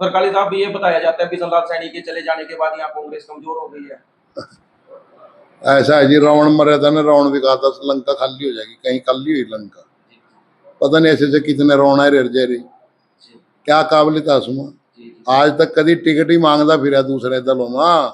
खरकाली साहब ये बताया जाता है बिशन लाल सैनी के चले जाने के बाद यहाँ कांग्रेस कमजोर हो गई है। ऐसा है जी, रावण मरा था ना, रावण भी कहा था लंका खाली हो जाएगी, कहीं खाली हुई लंका। पता नहीं ऐसे से कितने रावण है रह रही, क्या काबिलियत है उसमें। आज तक कभी टिकट ही मांगता फिर दूसरे दलों में,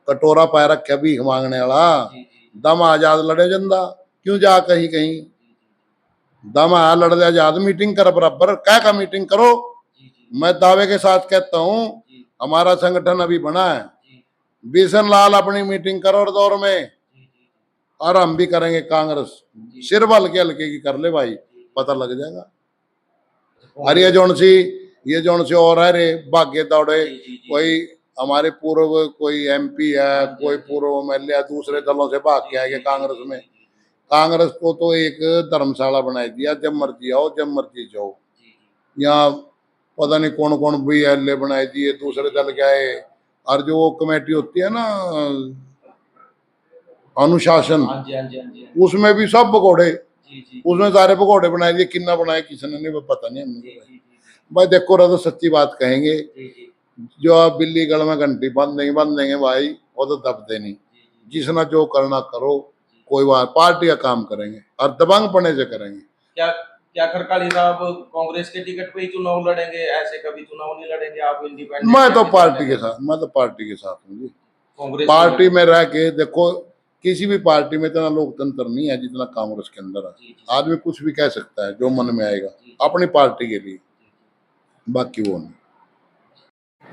कटोरा पाया रखा भी मांगने वाला। दम आजाद लड़े जंदा, क्यों जा कहीं कहीं। दम आया लड़ दे आजाद, मीटिंग कर बराबर, क्या का मीटिंग करो। मैं दावे के साथ कहता हूँ हमारा संगठन अभी बना है, बिशन लाल अपनी मीटिंग करो और दौर में, और हम भी करेंगे कांग्रेस। सिर हल्के हल्के की कर ले भाई, पता लग जाएगा। अरे ये जौन सी और है रे भाग्य दौड़े, कोई हमारे पूर्व कोई एमपी है, कोई पूर्व एमएलए है, दूसरे दलों से भाग के आएंगे कांग्रेस में। कांग्रेस को तो एक धर्मशाला बनाई दिया, जब मर्जी आओ जब मर्जी जाओ। यहाँ पता नहीं कौन कौन भी एल बनाई दिए, दूसरे दल के आए। और जो कमेटी होती है ना अनुशासन, उसमें भी सब पकौड़े, उसमें सारे पकौड़े बनाए दिए। किन्ना बनाए किसने नहीं पता नहीं हमने। भाई देखो रहा तो सच्ची बात कहेंगे, जो आप बिल्ली गल में घंटी बंद देंगे भाई, वो तो दबते नहीं। जिसना जो करना करो, कोई बात, पार्टी का काम करेंगे और दबंग पड़ने से करेंगे। क्या खरकाली साहब कांग्रेस के टिकट पे ही चुनाव लड़ेंगे? ऐसे कभी चुनाव नहीं लड़ेंगे आप इंडिपेंडेंट? मैं तो पार्टी के साथ हूँ जी। पार्टी में रह के देखो, किसी भी पार्टी में इतना लोकतंत्र नहीं है जितना कांग्रेस के अंदर है। आदमी कुछ भी कह सकता है जो मन में आएगा अपनी पार्टी के लिए, बाकी वो नहीं।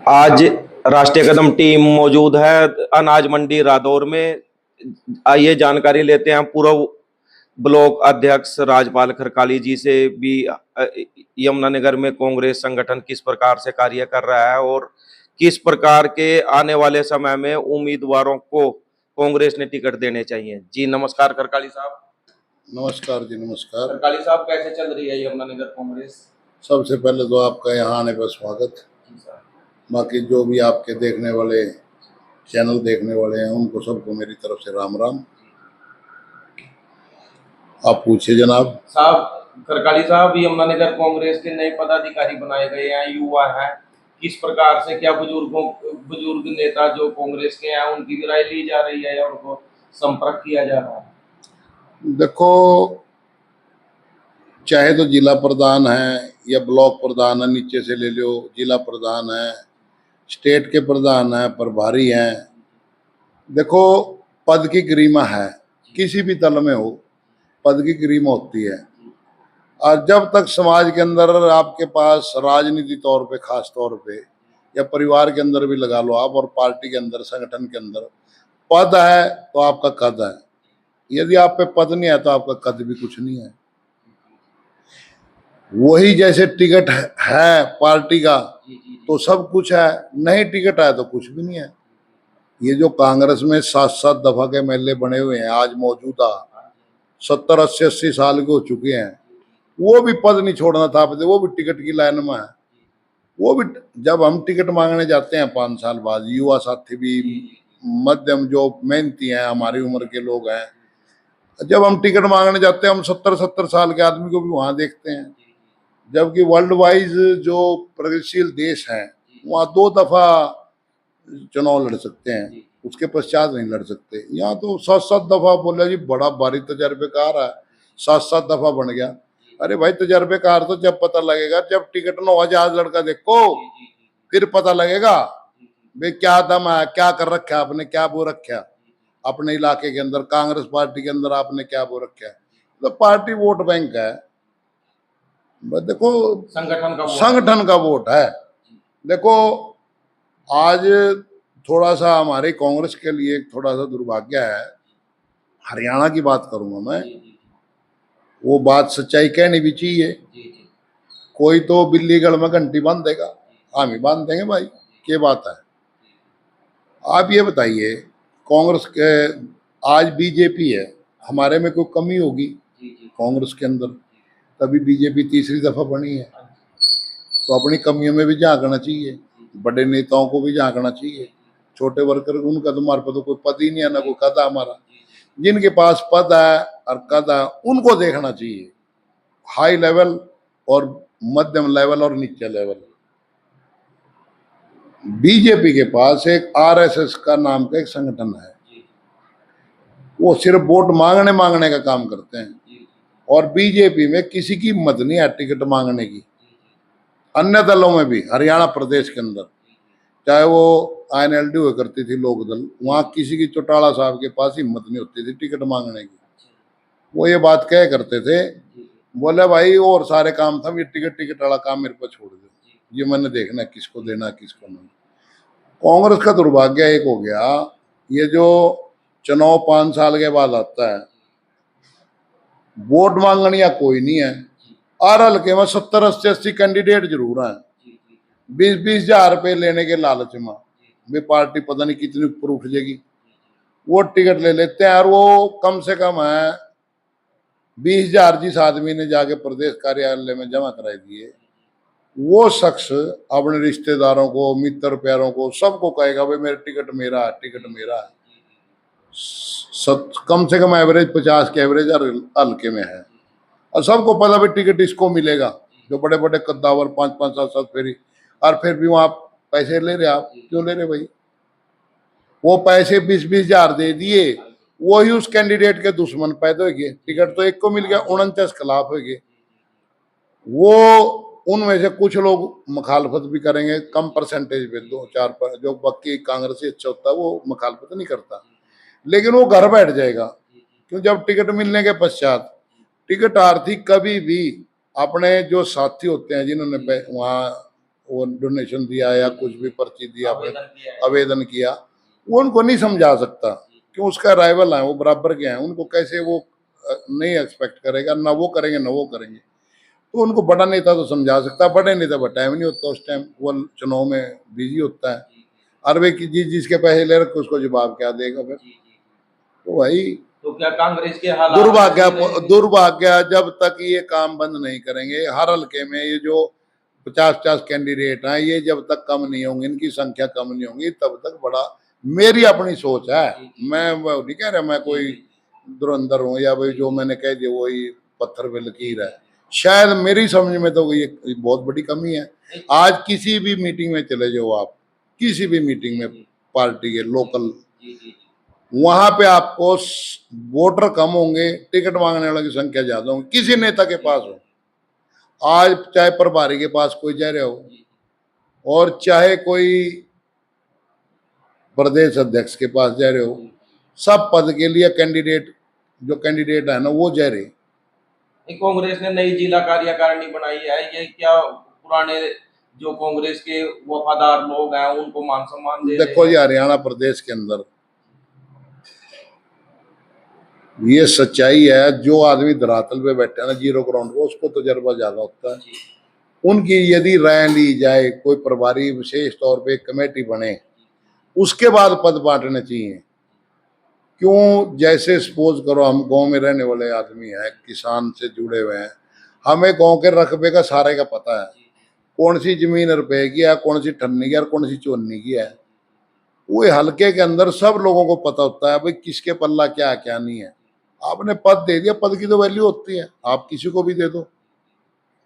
आज राष्ट्रीय कदम टीम मौजूद है अनाज मंडी रादौर में। आइए जानकारी लेते हैं पूर्व ब्लॉक अध्यक्ष राजपाल खरकाली जी से भी, यमुनानगर में कांग्रेस संगठन किस प्रकार से कार्य कर रहा है और किस प्रकार के आने वाले समय में उम्मीदवारों को कांग्रेस ने टिकट देने चाहिए। जी नमस्कार खरकाली साहब। नमस्कार जी, नमस्कार। खरकाली साहब कैसे चल रही है यमुनानगर कांग्रेस? सबसे पहले तो आपका यहाँ आने पर स्वागत। बाकी जो भी आपके देखने वाले चैनल देखने वाले हैं उनको सबको मेरी तरफ से राम राम। आप पूछिए जनाब। साहब खरकाली साहब, यमुनानगर कांग्रेस के नए पदाधिकारी बनाए गए हैं, युवा हैं, किस प्रकार से क्या बुजुर्ग नेता जो कांग्रेस के हैं उनकी भी राय ली जा रही है या उनको संपर्क किया जा रहा है? देखो, चाहे तो जिला प्रधान है या ब्लॉक प्रधान है, नीचे से ले लो, जिला प्रधान है, स्टेट के प्रधान है, प्रभारी हैं। देखो, पद की गरिमा है, किसी भी दल में हो पद की गरिमा होती है। और जब तक समाज के अंदर आपके पास राजनीति तौर पे, खास तौर पे, या परिवार के अंदर भी लगा लो आप, और पार्टी के अंदर, संगठन के अंदर पद है तो आपका कद है। यदि आप पे पद नहीं है तो आपका कद भी कुछ नहीं है। वही जैसे टिकट है पार्टी का तो सब कुछ है, नहीं टिकट है तो कुछ भी नहीं है। ये जो कांग्रेस में 7-7 दफा के एमएलए बने हुए हैं, आज मौजूदा 70-80 साल के हो चुके हैं, वो भी पद नहीं छोड़ना था, वो भी टिकट की लाइन में है। वो भी जब हम टिकट मांगने जाते हैं 5 साल बाद, युवा साथी भी, मध्यम जो मेहनती हैं, हमारी उम्र के लोग हैं, जब हम टिकट मांगने जाते हैं हम 70-70 साल के आदमी को भी वहां देखते हैं। जबकि वर्ल्ड वाइज जो प्रगतिशील देश हैं वहाँ 2 दफा चुनाव लड़ सकते हैं, उसके पश्चात नहीं लड़ सकते। यहाँ तो 7-7 दफा बोला जी, बड़ा भारी तजर्बेकार है, 7-7 दफा बन गया। अरे भाई, तजर्बेकार तो जब पता लगेगा जब टिकट न हो जाए। लड़का देखो फिर पता लगेगा भाई क्या दम है, क्या कर रखा है आपने, क्या बो रखा अपने इलाके के अंदर, कांग्रेस पार्टी के अंदर आपने क्या बो रखा है। तो पार्टी वोट बैंक है, देखो संगठन का वोट है। देखो, आज थोड़ा सा हमारे कांग्रेस के लिए थोड़ा सा दुर्भाग्य है, हरियाणा की बात करूंगा मैं, वो बात सच्चाई कहनी भी चाहिए। कोई तो बिल्ली गल में घंटी बांध देगा, हम ही बांध देंगे भाई, क्या बात है। आप ये बताइए, कांग्रेस के आज बीजेपी है, हमारे में कोई कमी होगी कांग्रेस के अंदर? तभी बीजेपी तीसरी दफा बनी है, तो अपनी कमियों में भी झांकना चाहिए, बड़े नेताओं को भी झांकना चाहिए। छोटे वर्कर उनका तो हमारे पास तो कोई पद ही नहीं है, ना कोई कद है हमारा। जिनके पास पद है और कद है उनको देखना चाहिए, हाई लेवल और मध्यम लेवल और नीचे लेवल। बीजेपी के पास एक आरएसएस का नाम का एक संगठन है, वो सिर्फ वोट मांगने मांगने का काम करते हैं। और बीजेपी में किसी की हिम्मत नहीं है टिकट मांगने की। अन्य दलों में भी, हरियाणा प्रदेश के अंदर, चाहे वो आईएनएलडी हुआ करती थी लोक दल, वहां किसी की चौटाला साहब के पास हिम्मत नहीं होती थी टिकट मांगने की। वो ये बात कह करते थे, बोले भाई और सारे काम था, ये टिकट टिकट वाला काम मेरे पर छोड़ दो, ये मैंने देखना है किसको देना किसको नहीं। कांग्रेस का दुर्भाग्य एक हो गया, ये जो चुनाव 5 साल के बाद आता है, वोट मांगने या कोई नहीं है। और हल्के में 70-80 कैंडिडेट जरूर हैं, 20-20 हजार रुपये लेने के लालच में वे पार्टी पता नहीं कितनी ऊपर उठ जाएगी, वो टिकट ले लेते हैं। और वो कम से कम है 20 हजार जिस आदमी ने जाके प्रदेश कार्यालय में जमा कराई दिए, वो शख्स अपने रिश्तेदारों को, मित्र प्यारों को, सबको कहेगा भाई मेरा टिकट मेरा है, टिकट मेरा है। कम से कम एवरेज 50 के एवरेज हल्के में है, और सबको पता भाई टिकट इसको मिलेगा। जो बड़े बड़े कद्दावर 5-5, 7-7 फेरी, और फिर भी वहां पैसे ले रहे, आप क्यों ले रहे भाई? वो पैसे 20-20 हजार दे दिए, वही उस कैंडिडेट के दुश्मन पैदा हो गए। टिकट तो एक को मिल गया, 49 खिलाफ हो गए। वो उनमें से कुछ लोग मुखालफत भी करेंगे कम परसेंटेज पे, 2-4 पर, जो बाकी कांग्रेसी अच्छा होता है वो मुखालफत नहीं करता, लेकिन वो घर बैठ जाएगा। क्यों? जब टिकट मिलने के पश्चात टिकट आर्थिक कभी भी अपने जो साथी होते हैं जिन्होंने वहाँ वो डोनेशन दिया या कुछ भी पर्ची दिया, आवेदन किया, वो उनको नहीं समझा सकता। क्यों? उसका राइवल है, वो बराबर के हैं, उनको कैसे वो नहीं एक्सपेक्ट करेगा, ना वो करेंगे ना वो करेंगे। तो उनको बड़ा नेता तो समझा सकता, बड़े नेता पर टाइम नहीं होता, उस टाइम वो चुनाव में बिजी होता है। और वे जिसके पैसे ले रखे उसको जवाब क्या देगा फिर? तो भाई तो क्या कांग्रेस के हालात दुर्भाग्य जब तक ये काम बंद नहीं करेंगे, हर हल्के में ये जो 50-50 कैंडिडेट हैं, ये जब तक कम नहीं होंगे, इनकी संख्या कम नहीं होगी, तब तक बड़ा, मेरी अपनी सोच है। मैं वो नहीं कह रहा मैं कोई धुरंधर हूँ या भाई जो मैंने कह दिया वही पत्थर पे लकीर है। शायद मेरी समझ में तो ये बहुत बड़ी कमी है। आज किसी भी मीटिंग में चले जाओ आप, किसी भी मीटिंग में पार्टी के लोकल, वहां पे आपको वोटर कम होंगे, टिकट मांगने वालों की संख्या ज्यादा होगी, किसी नेता के पास हो। आज चाहे प्रभारी के पास कोई जा रहे हो, और चाहे कोई प्रदेश अध्यक्ष के पास जा रहे हो, सब पद के लिए कैंडिडेट, जो कैंडिडेट है ना, वो जा रहे। कांग्रेस ने नई जिला कार्यकारिणी बनाई है, ये क्या पुराने जो कांग्रेस के वफादार लोग हैं उनको मान सम्मान दे देखो ये हरियाणा प्रदेश के अंदर ये सच्चाई है, जो आदमी धरातल पे बैठे है ना, जीरो ग्राउंड को, उसको तजर्बा ज्यादा होता है। उनकी यदि राय ली जाए, कोई प्रभारी विशेष तौर पे कमेटी बने, उसके बाद पद बांटने चाहिए। क्यों? जैसे सपोज करो हम गांव में रहने वाले आदमी हैं, किसान से जुड़े हुए हैं, हमें गांव के रकबे का सारे का पता है, कौन सी जमीन रुपए की है, कौन सी ठन्नी की है, कौन सी चोन्नी की है। वो हल्के के अंदर सब लोगों को पता होता है भाई किसके पल्ला क्या है क्या नहीं है। आपने पद दे दिया, पद की तो वैल्यू होती है, आप किसी को भी दे दो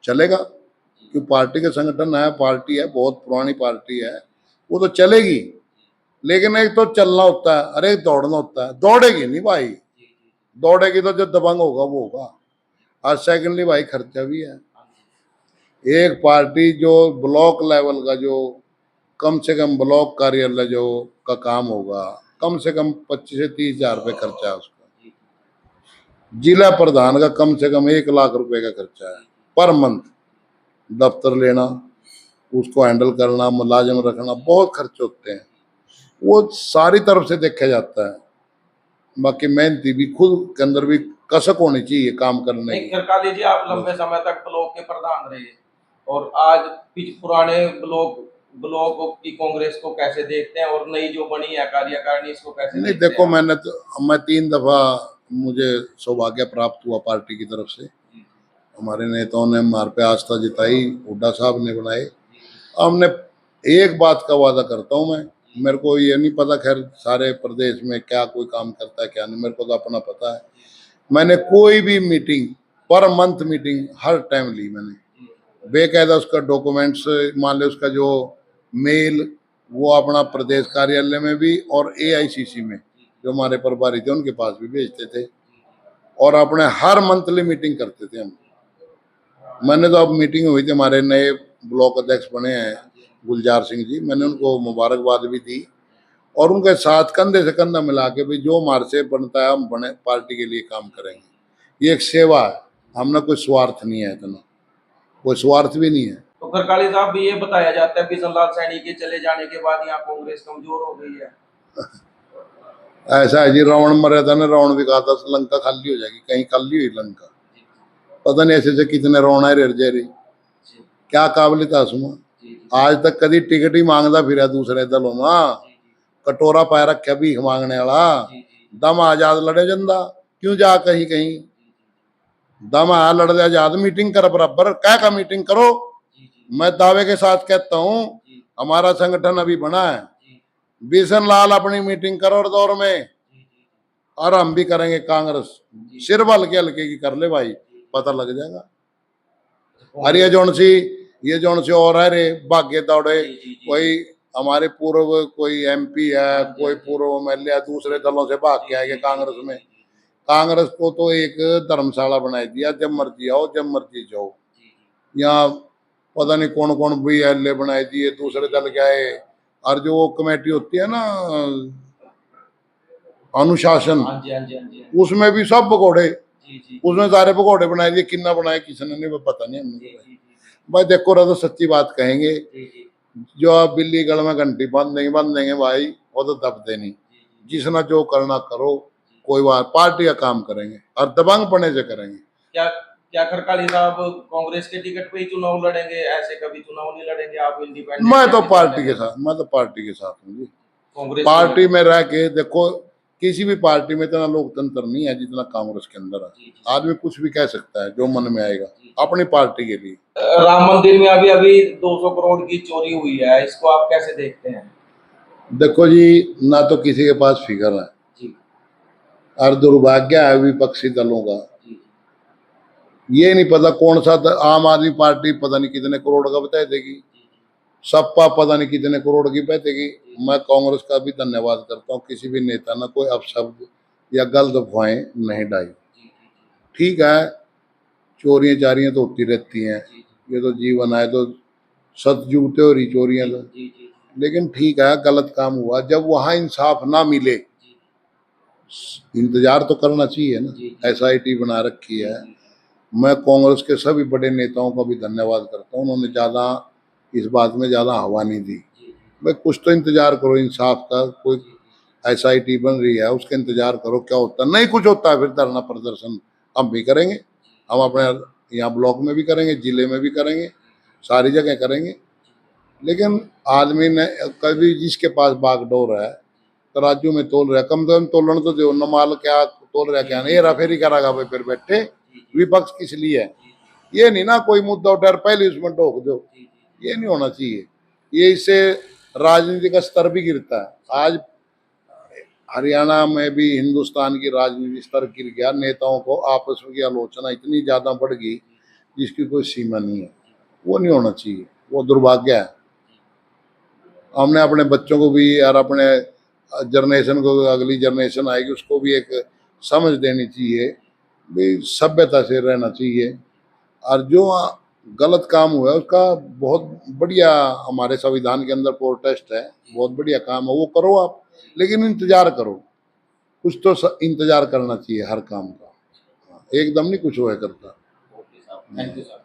चलेगा। क्यों? पार्टी का संगठन है, पार्टी है, बहुत पुरानी पार्टी है, वो तो चलेगी। लेकिन एक तो चलना होता है, अरे दौड़ना होता है, दौड़ेगी नहीं भाई, दौड़ेगी तो जो दबंग होगा वो होगा। और सेकेंडली भाई खर्चा भी है। एक पार्टी जो ब्लॉक लेवल का, जो कम से कम ब्लॉक कार्यालय जो का काम होगा, कम से कम 25 से 30 हजार रुपये खर्चा है उसका। जिला प्रधान का कम से कम 1 लाख रुपए का खर्चा है पर मंथ। दफ्तर लेना, उसको हैंडल करना, मुलाजिम रखना, बहुत खर्च होते हैं, वो सारी तरफ से देखा जाता है। बाकी मेहनती भी खुद के अंदर भी कसक होनी चाहिए काम करने की। खरकाली जी, आप लंबे समय तक ब्लॉक के प्रधान रहे और आज पुराने ब्लॉक की कांग्रेस को कैसे देखते हैं, और नई जो बनी है कार्यकारिणी इसको कैसे नहीं देखते देखो, हैं? मैं 3 दफा मुझे सौभाग्य प्राप्त हुआ पार्टी की तरफ से। हमारे नेताओं ने हमारे पे आस्था जताई, हुड्डा साहब ने बनाए। हमने एक बात का वादा करता हूँ मैं, मेरे को ये नहीं पता खैर सारे प्रदेश में क्या कोई काम करता है क्या नहीं, मेरे को तो अपना पता है। मैंने कोई भी मीटिंग, पर मंथ मीटिंग हर टाइम ली मैंने, बेकायदा उसका डॉक्यूमेंट्स, मान लो उसका जो मेल वो अपना प्रदेश कार्यालय में भी और एआईसीसी में जो हमारे प्रभारी थे उनके पास भी भेजते थे, और अपने हर मंथली मीटिंग करते थे हम। मैंने तो अब मीटिंग हुई थी, हमारे नए ब्लॉक अध्यक्ष बने हैं गुलजार सिंह जी, मैंने उनको मुबारकबाद भी दी, और उनके साथ कंधे से कंधा मिला के भी जो हमारे से बनता है हम बने पार्टी के लिए काम करेंगे। ये एक सेवा है, हमने कोई स्वार्थ नहीं है, इतना कोई स्वार्थ भी नहीं है। तो खरकाली साहब भी ये बताया जाता है बिशन लाल सैनी के चले जाने के बाद यहाँ कांग्रेस कमजोर हो गई है। ऐसा है जी, रावण मरा था ना, रावण भी कहा था लंका खाली हो जाएगी, कहीं खाली हुई लंका, पता नहीं ऐसे से कितने रावण है रेर जेरी, क्या काबिलियत है उसमें। आज तक कभी टिकट ही मांगता फिर दूसरे दलों में, कटोरा पाए रखे भीख मांगने वाला, दम आजाद लड़े जंदा, क्यों जा कहीं कहीं, दम आ लड़ आजाद, मीटिंग कर बराबर, क्या का मीटिंग करो। मैं दावे के साथ कहता हूँ हमारा संगठन अभी बना है, बिशन लाल अपनी मीटिंग करो और दौर में, और हम भी करेंगे कांग्रेस, सिर हल्के हल्के की कर ले भाई, पता लग जाएगा। अरे ये जौन सी और है रे भाग्य दौड़े, कोई हमारे पूर्व कोई एमपी है, कोई पूर्व एमएलए है, दूसरे दलों से भाग के आएंगे कांग्रेस में। कांग्रेस को तो एक धर्मशाला बना दिया, जब मर्जी आओ जब मर्जी जाओ। यहाँ पता नहीं कौन कौन भी एल बनाए दिए, दूसरे दल के आए, और जो वो कमेटी होती है ना अनुशासन, उसमें भी सब पकौड़े, उसमें सारे पकौड़े बनाए दिए, किन्ना बनाए किसने नहीं पता नहीं हमने। भाई देखो रहा तो सच्ची बात कहेंगे, जो आप बिल्ली गल में घंटी बंद देंगे भाई, वो तो दबते नहीं। जिसना जो करना करो, कोई बात, पार्टी का काम करेंगे और दबंग पड़ने से करेंगे। क्या क्या खरकाली साहब कांग्रेस के टिकट पे ही चुनाव लड़ेंगे, ऐसे कभी चुनाव नहीं लड़ेंगे आप इंडिपेंडेंट? मैं तो पार्टी के साथ, मैं तो पार्टी के साथ हूँ जी। कांग्रेस पार्टी में रह के देखो, किसी भी पार्टी में इतना लोकतंत्र नहीं है जितना कांग्रेस के अंदर है। आदमी कुछ भी कह सकता है जो मन में आएगा अपनी पार्टी के लिए। राम मंदिर में अभी अभी 200 करोड़ की चोरी हुई है, इसको आप कैसे देखते हैं? देखो जी, ना तो किसी के पास फिगर है जी, और दुर्भाग्य है विपक्षी दलों का, ये नहीं पता कौन सा आम आदमी पार्टी पता नहीं कितने करोड़ का बता देगी, सपा पता नहीं कितने करोड़ की बैठेगी। मैं कांग्रेस का भी धन्यवाद करता हूँ, किसी भी नेता ने कोई अपशब्द या गलत अफवाहें नहीं डाली। ठीक है, चोरियां चारियां तो होती रहती हैं, ये तो जीवन है, तो सतयुगते हो रही चोरियां तो, लेकिन ठीक है गलत काम हुआ, जब वहां इंसाफ ना मिले इंतजार तो करना चाहिए ना। एसआईटी बना रखी है, मैं कांग्रेस के सभी बड़े नेताओं का भी धन्यवाद करता हूँ, उन्होंने ज़्यादा इस बात में ज़्यादा हवा नहीं दी। भाई कुछ तो इंतजार करो इंसाफ का, कोई एसआईटी बन रही है उसका इंतजार करो, क्या होता है, नहीं कुछ होता है फिर धरना प्रदर्शन हम भी करेंगे, हम अपने यहाँ ब्लॉक में भी करेंगे, जिले में भी करेंगे, सारी जगह करेंगे। लेकिन आदमी ने कभी जिसके पास बागडोर है तराजू में तोल रहा है, कम से कम तोलन तो दो न, माल क्या तोल रहा क्या नहीं, हेरा फेरी करागा भाई फिर बैठे, विपक्ष किस लिए है। ये नहीं ना कोई मुद्दा उठा पहले उसमें टोक दो, ये नहीं होना चाहिए। ये इससे राजनीति का स्तर भी गिरता है। आज हरियाणा में भी हिंदुस्तान की राजनीति स्तर गिर गया, नेताओं को आपस में की आलोचना इतनी ज्यादा बढ़ गई जिसकी कोई सीमा नहीं है। वो नहीं होना चाहिए, वो दुर्भाग्य है। हमने अपने बच्चों को भी और अपने जनरेशन को, अगली जनरेशन आएगी उसको भी एक समझ देनी चाहिए, भी सभ्यता से रहना चाहिए। और जो गलत काम हुआ है उसका बहुत बढ़िया हमारे संविधान के अंदर प्रोटेस्ट है, बहुत बढ़िया काम है, वो करो आप, लेकिन इंतजार करो, कुछ तो इंतजार करना चाहिए हर काम का, एकदम नहीं कुछ हुआ करता। Thank you sir.